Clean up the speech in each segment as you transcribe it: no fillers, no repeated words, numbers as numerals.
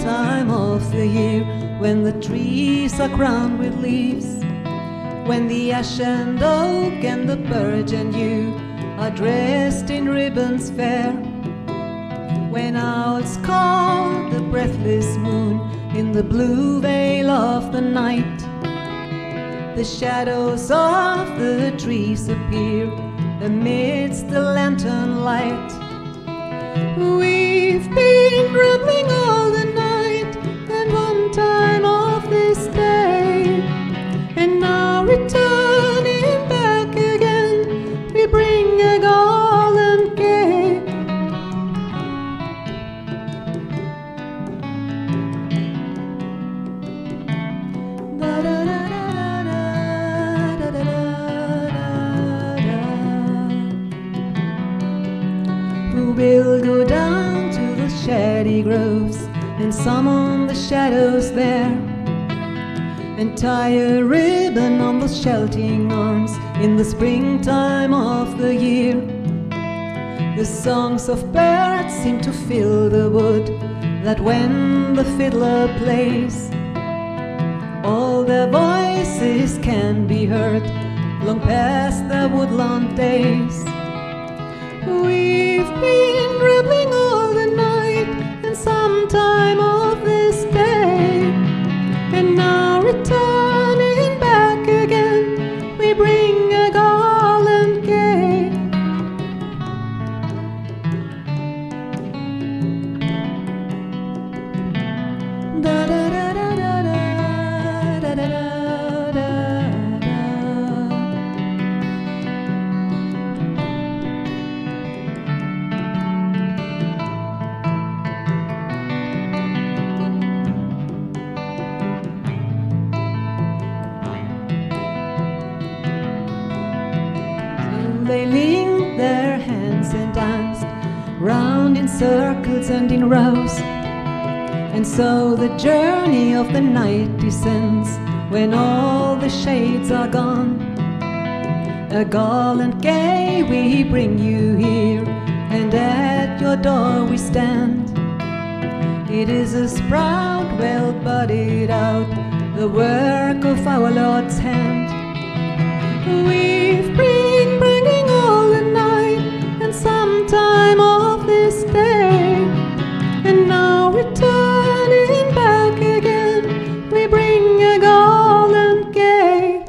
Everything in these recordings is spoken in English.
time of the year, when the trees are crowned with leaves, when the ash and oak and the birch and yew are dressed in ribbons fair, when owls call the breathless moon in the blue veil of the night, the shadows of the trees appear amidst the lantern light. We've been rambling all the night and one time of this day, and now returning back again, we bring a garland gay. Da da da da da da da da. Who will go down to the shady groves and summon the shadows there, and tie a ribbon on those sheltering arms in the springtime of the year? The songs of birds seem to fill the wood, that when the fiddler plays, all their voices can be heard long past the woodland days. We've been rambling all the night and some time of this day, and now returning back again, we bring a garland gay. Da da da da da da da da da da. They linked their hands and danced round in circles and in rows, and so the journey of the night descends when all the shades are gone. A garland gay we bring you here, and at your door we stand. It is as proud, well budded out, the work of our Lord's hand. We've been bringing all the night and some time of this day, and now returning back again, we bring a garland gay.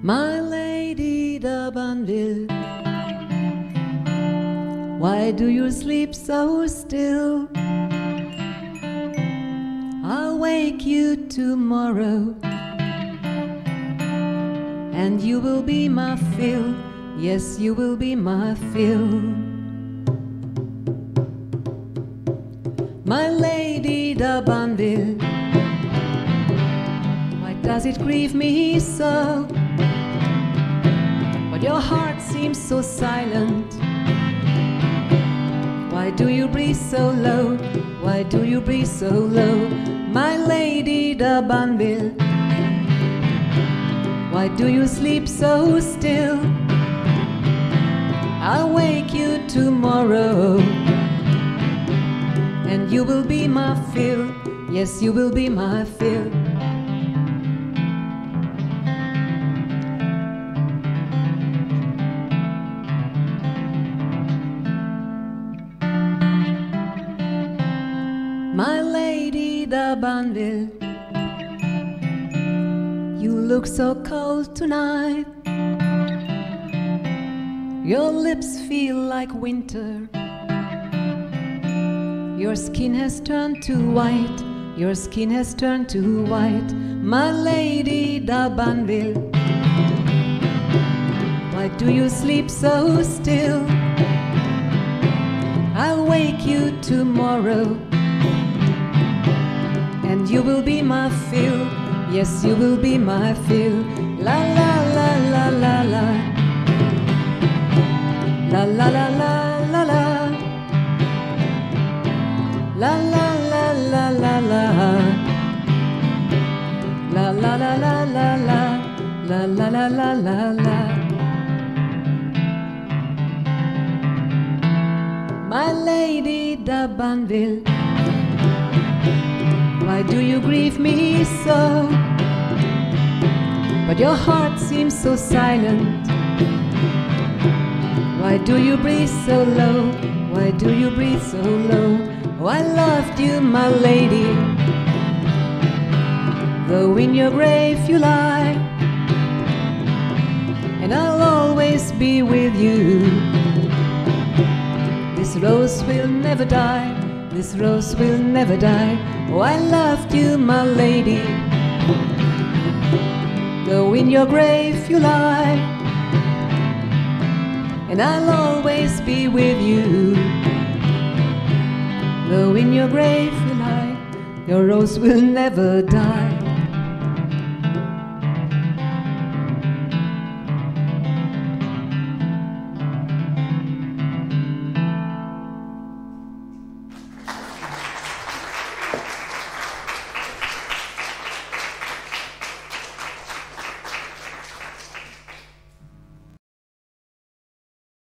My lady d'Abanville, why do you sleep so still? I'll wake you tomorrow, and you will be my fill. Yes, you will be my fill. My lady d'Abanville, why does it grieve me so? But your heart seems so silent. Why do you breathe so low? Why do you breathe so low? My lady d'Abanville, why do you sleep so still? I'll wake you tomorrow, and you will be my fill. Yes, you will be my fill. My lady d'Abanville, you look so cold tonight. Your lips feel like winter. Your skin has turned to white. Your skin has turned to white, my lady d'Abanville. Why do you sleep so still? I'll wake you tomorrow, and you will be my fill. Yes, you will be my fill. La la la la la la. La la la la la la. La la la la la la. La la la la la la. La la la la la la. My lady d'Abanville, why do you grieve me so? But your heart seems so silent. Why do you breathe so low? Why do you breathe so low? Oh, I loved you, my lady, though in your grave you lie, and I'll always be with you. This rose will never die, this rose will never die. Oh, I loved you, my lady, though in your grave you lie, and I'll always be with you. Though in your grave you lie, your rose will never die.